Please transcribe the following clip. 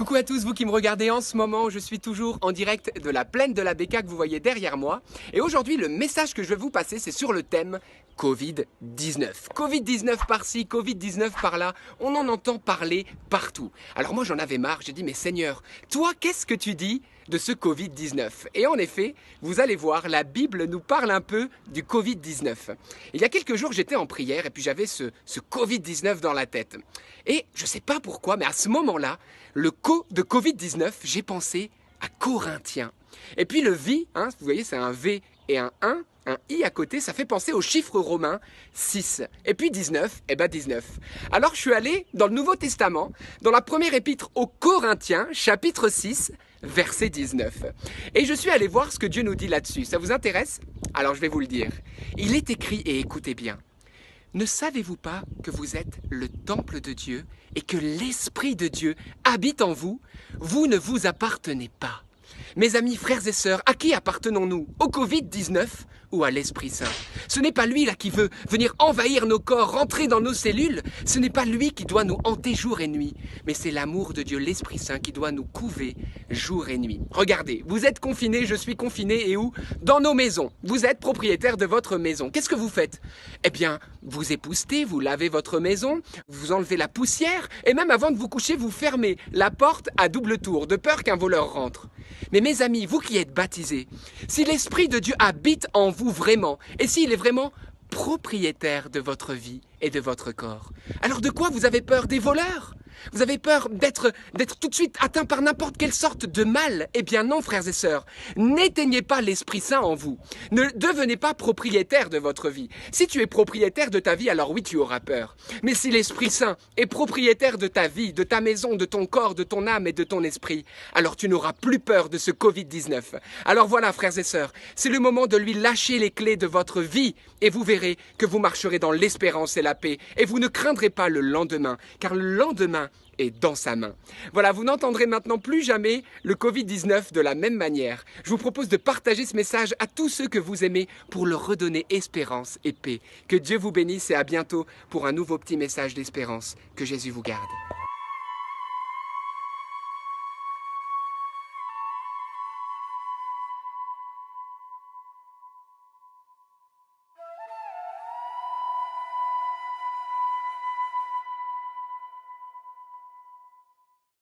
Coucou à tous vous qui me regardez en ce moment, je suis toujours en direct de la plaine de la Béca que vous voyez derrière moi. Et aujourd'hui, le message que je vais vous passer, c'est sur le thème Covid-19. Covid-19 par-ci, Covid-19 par-là, on en entend parler partout. Alors moi j'en avais marre, j'ai dit mais Seigneur, toi qu'est-ce que tu dis de ce Covid-19? Et en effet, vous allez voir, la Bible nous parle un peu du Covid-19. Il y a quelques jours, j'étais en prière et puis j'avais ce Covid-19 dans la tête. Et je ne sais pas pourquoi, mais à ce moment-là, de Covid-19, j'ai pensé à Corinthiens. Et puis le V, vous voyez, c'est un V et un I à côté, ça fait penser au chiffre romain 6. Et puis 19, 19. Alors je suis allé dans le Nouveau Testament, dans la première épître aux Corinthiens, chapitre 6, verset 19. Et je suis allé voir ce que Dieu nous dit là-dessus. Ça vous intéresse? Alors je vais vous le dire. Il est écrit, et écoutez bien, ne savez-vous pas que vous êtes le temple de Dieu et que l'Esprit de Dieu habite en vous? Vous ne vous appartenez pas. Mes amis, frères et sœurs, à qui appartenons-nous? Au Covid-19 ou à l'Esprit Saint? Ce n'est pas lui là qui veut venir envahir nos corps, rentrer dans nos cellules. Ce n'est pas lui qui doit nous hanter jour et nuit. Mais c'est l'amour de Dieu, l'Esprit Saint, qui doit nous couver jour et nuit. Regardez, vous êtes confinés, je suis confiné, et où? Dans nos maisons. Vous êtes propriétaire de votre maison. Qu'est-ce que vous faites? Eh bien, vous époustez, vous lavez votre maison, vous enlevez la poussière, et même avant de vous coucher, vous fermez la porte à double tour, de peur qu'un voleur rentre. Mais mes amis, vous qui êtes baptisés, si l'Esprit de Dieu habite en vous vraiment, et s'il est vraiment propriétaire de votre vie et de votre corps, alors de quoi vous avez peur? Des voleurs? Vous avez peur d'être tout de suite atteint par n'importe quelle sorte de mal? Eh bien non, frères et sœurs, n'éteignez pas l'Esprit Saint en vous. Ne devenez pas propriétaire de votre vie. Si tu es propriétaire de ta vie, alors oui, tu auras peur. Mais si l'Esprit Saint est propriétaire de ta vie, de ta maison, de ton corps, de ton âme et de ton esprit, alors tu n'auras plus peur de ce Covid-19. Alors voilà, frères et sœurs, c'est le moment de lui lâcher les clés de votre vie et vous verrez que vous marcherez dans l'espérance et la paix et vous ne craindrez pas le lendemain, car le lendemain est dans sa main. Voilà, vous n'entendrez maintenant plus jamais le Covid-19 de la même manière. Je vous propose de partager ce message à tous ceux que vous aimez pour leur redonner espérance et paix. Que Dieu vous bénisse et à bientôt pour un nouveau petit message d'espérance. Que Jésus vous garde.